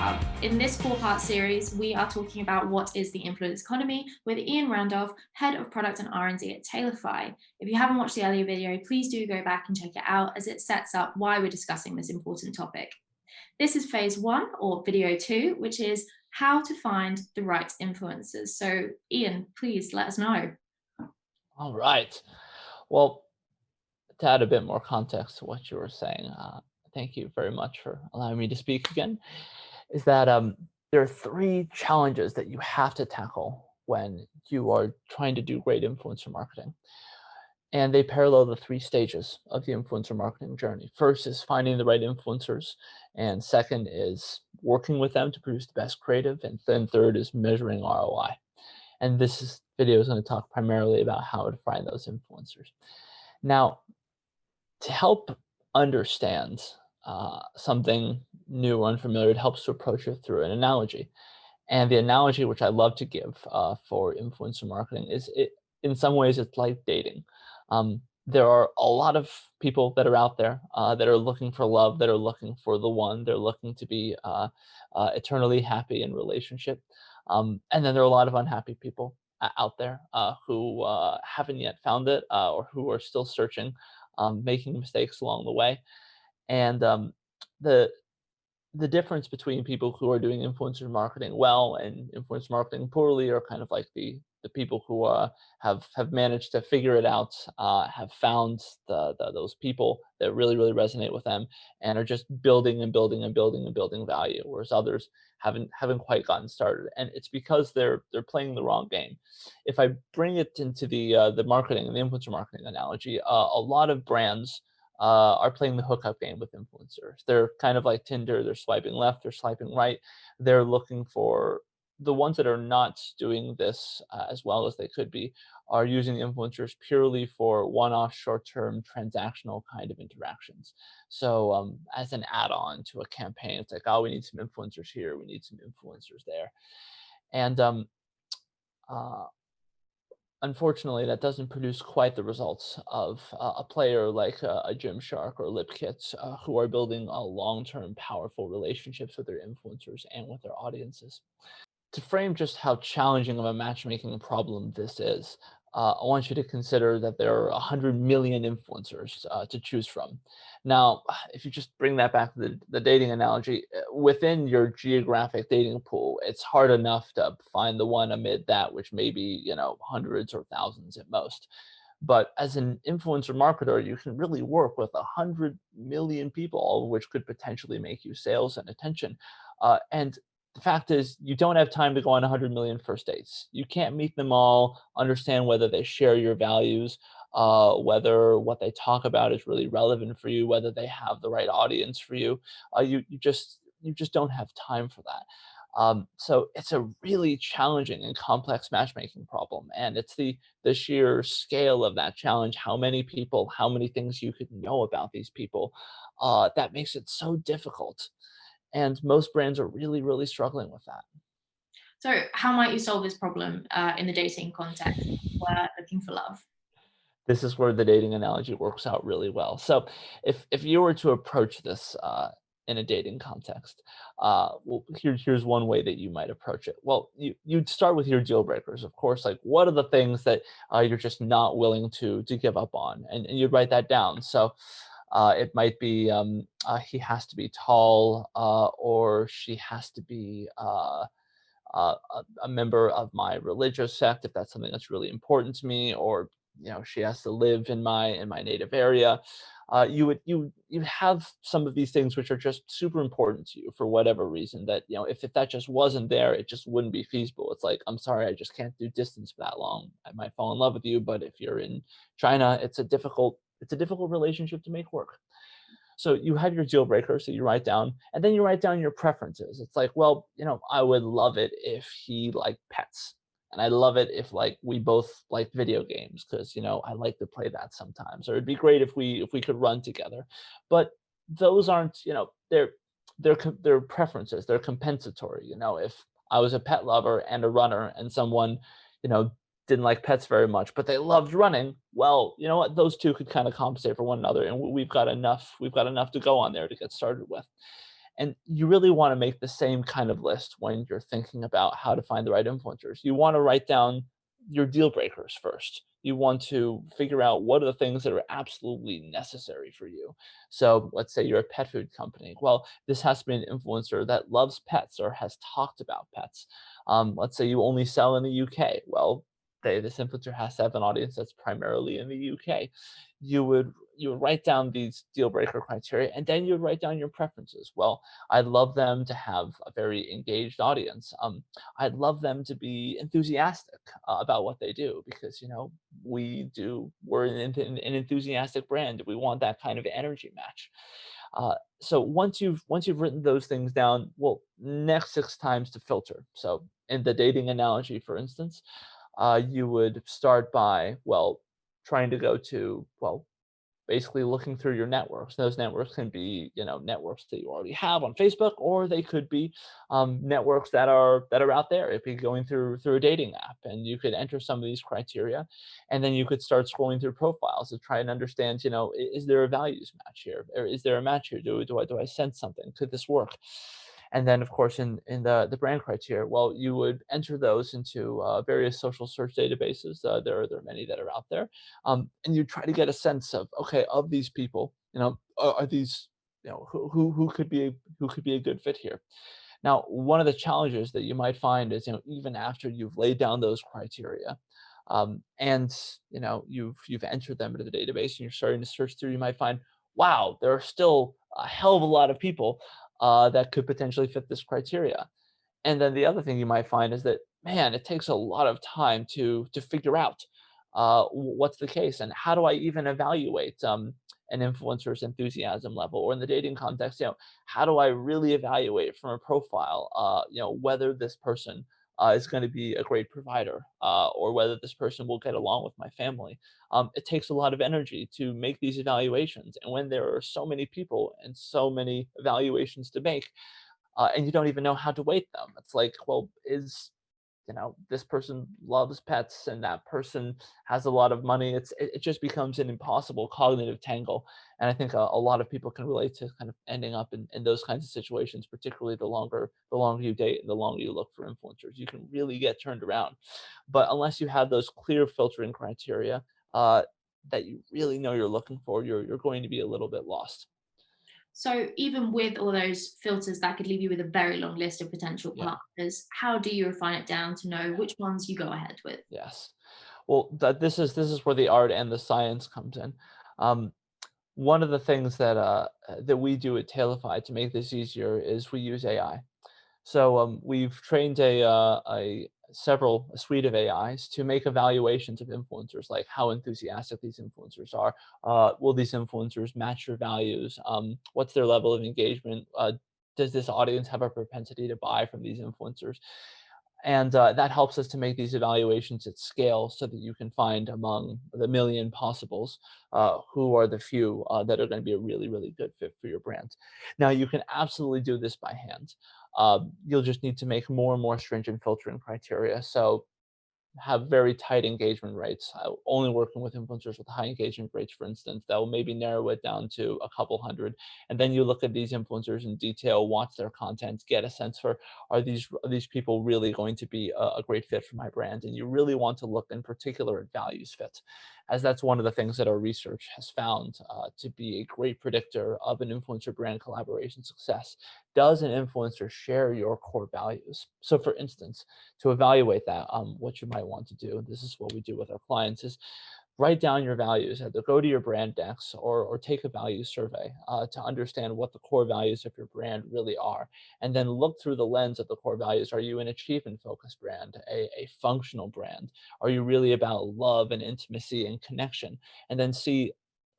Hub. In this 4-part series, we are talking about what is the influence economy with IAN RANDOLPH, Head of Product and R&D at Tailify. If you haven't watched the earlier video, please do go back and check it out as it sets up why we're discussing this important topic. This is phase 1 or video 2, which is how to find the right influencers. So Ian, please let us know. All right. Well, to add a bit more context to what you were saying, thank you very much for allowing me to speak again, is that there are 3 challenges that you have to tackle when you are trying to do great influencer marketing. And they parallel the 3 stages of the influencer marketing journey. First is finding the right influencers, and second is working with them to produce the best creative, and then third is measuring ROI. And this video is going to talk primarily about how to find those influencers. Now, to help understand something new or unfamiliar, it helps to approach it through an analogy. And the analogy which I love to give for influencer marketing is, in some ways, it's like dating. There are a lot of people that are out there that are looking for love, that are looking for the one, they're looking to be eternally happy in relationship. And then there are a lot of unhappy people out there who haven't yet found it or who are still searching, making mistakes along the way. And the difference between people who are doing influencer marketing well and influencer marketing poorly are kind of like the people who have managed to figure it out, have found those people that really resonate with them, and are just building and building and building and building value, whereas others haven't quite gotten started, and it's because they're playing the wrong game. If I bring it into the marketing and the influencer marketing analogy, a lot of brands are playing the hookup game with influencers. They're kind of like Tinder. They're swiping left, they're swiping right. They're looking for the ones that are not doing this as well as they could be, are using influencers purely for one-off, short-term, transactional kind of interactions. So as an add-on to a campaign, it's like, oh, we need some influencers here, we need some influencers there. And unfortunately, that doesn't produce quite the results of a player like a Gymshark or LipKit, who are building long-term, powerful relationships with their influencers and with their audiences. To frame just how challenging of a matchmaking problem this is, I want you to consider that there are 100 million influencers to choose from. Now, if you just bring that back to the dating analogy, within your geographic dating pool, it's hard enough to find the one amid that, which may be, hundreds or thousands at most. But as an influencer marketer, you can really work with 100 million people, all of which could potentially make you sales and attention. And the fact is, you don't have time to go on 100 million first dates. You can't meet them all, understand whether they share your values, whether what they talk about is really relevant for you, whether they have the right audience for you. You just don't have time for that. So it's a really challenging and complex matchmaking problem, and it's the sheer scale of that challenge, how many people, how many things you could know about these people, that makes it so difficult. And most brands are really struggling with that. So how might you solve this problem in the dating context when we're looking for love? This is where the dating analogy works out really well. So if you were to approach this in a dating context, well, here's one way that you might approach it. Well, you'd start with your deal breakers, of course. Like, what are the things that you're just not willing to give up on, and you'd write that down. So it might be he has to be tall, or she has to be a member of my religious sect, if that's something that's really important to me, or she has to live in my native area. You have some of these things which are just super important to you for whatever reason, that if that just wasn't there, it just wouldn't be feasible. It's like, I'm sorry, I just can't do distance for that long. I might fall in love with you, but if you're in China, it's a difficult relationship to make work. So you have your deal breakers that you write down, and then you write down your preferences. It's like, well, I would love it if he liked pets, and I love it if we both like video games, because I like to play that sometimes. Or it'd be great if we could run together. But those aren't, they're preferences. They're compensatory. If I was a pet lover and a runner, and someone didn't like pets very much, but they loved running, well, you know what? Those two could kind of compensate for one another, and we've got enough to go on there to get started with. And you really want to make the same kind of list when you're thinking about how to find the right influencers. You want to write down your deal breakers first. You want to figure out what are the things that are absolutely necessary for you. So let's say you're a pet food company. Well, this has to be an influencer that loves pets or has talked about pets. Let's say you only sell in the UK. Well, this influencer has to have an audience that's primarily in the UK. You would write down these deal breaker criteria, and then you would write down your preferences. Well, I'd love them to have a very engaged audience. I'd love them to be enthusiastic about what they do because we're an enthusiastic brand. We want that kind of energy match. So once you've written those things down, well, next six times to filter. So in the dating analogy, for instance, you would start by trying to go to basically looking through your networks. Those networks can be, networks that you already have on Facebook, or they could be networks that are out there. If you're going through a dating app, and you could enter some of these criteria, and then you could start scrolling through profiles to try and understand, is there a values match here, or is there a match here? Do I sense something? Could this work? And then, of course, in the brand criteria, well, you would enter those into various social search databases. There are many that are out there, and you try to get a sense of, okay, of these people, are these, who could be a good fit here. Now, one of the challenges that you might find is, even after you've laid down those criteria, and you've entered them into the database and you're starting to search through, you might find, wow, there are still a hell of a lot of people that could potentially fit this criteria. And then the other thing you might find is that, man, it takes a lot of time to figure out what's the case and how do I even evaluate an influencer's enthusiasm level, or in the dating context, how do I really evaluate from a profile, whether this person is going to be a great provider, or whether this person will get along with my family. It takes a lot of energy to make these evaluations, and when there are so many people and so many evaluations to make, and you don't even know how to weight them. It's like, well, this person loves pets and that person has a lot of money. It just becomes an impossible cognitive tangle. And I think a lot of people can relate to kind of ending up in those kinds of situations, particularly the longer you date and the longer you look for influencers. You can really get turned around. But unless you have those clear filtering criteria that you really know you're looking for, you're going to be a little bit lost. So even with all those filters that could leave you with a very long list of potential Yeah. partners, how do you refine it down to know which ones you go ahead with? Yes. Well, this is where the art and the science comes in. Um, One of the things that we do at Tailify to make this easier is we use AI. So we've trained a suite of AIs to make evaluations of influencers, like how enthusiastic these influencers are. Will these influencers match your values? What's their level of engagement? Does this audience have a propensity to buy from these influencers? And that helps us to make these evaluations at scale so that you can find among the million possibles who are the few that are going to be a really, really good fit for your brand. Now, you can absolutely do this by hand. You'll just need to make more and more stringent filtering criteria. So have very tight engagement rates. Only working with influencers with high engagement rates, for instance, that will maybe narrow it down to a couple hundred. And then you look at these influencers in detail, watch their content, get a sense for, are these people really going to be a great fit for my brand? And you really want to look in particular at values fit, as that's one of the things that our research has found to be a great predictor of an influencer brand collaboration success. Does an influencer share your core values? So, for instance, to evaluate that, what you might want to do, this is what we do with our clients, is write down your values. Either go to your brand decks, or take a value survey to understand what the core values of your brand really are. And then look through the lens of the core values. Are you an achievement focused brand, a functional brand? Are you really about love and intimacy and connection? And then see,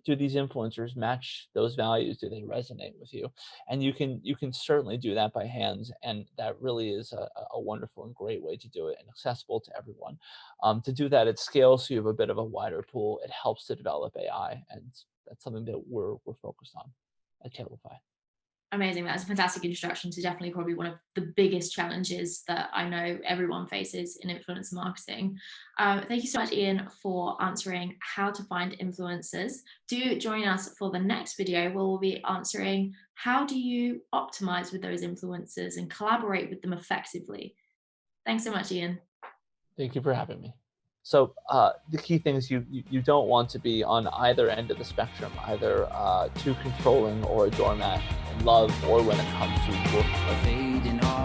do these influencers match those values? Do they resonate with you? And you can certainly do that by hands, and that really is a wonderful and great way to do it, and accessible to everyone. To do that at scale, so you have a bit of a wider pool, it helps to develop AI, and that's something that we're focused on at Tailify. Amazing. That's a fantastic introduction to definitely probably one of the biggest challenges that I know everyone faces in influencer marketing. Thank you so much, Ian, for answering how to find influencers. Do join us for the next video where we'll be answering how do you optimize with those influencers and collaborate with them effectively. Thanks so much, Ian. Thank you for having me. So the key thing is you don't want to be on either end of the spectrum, either too controlling or a doormat in love or when it comes to working with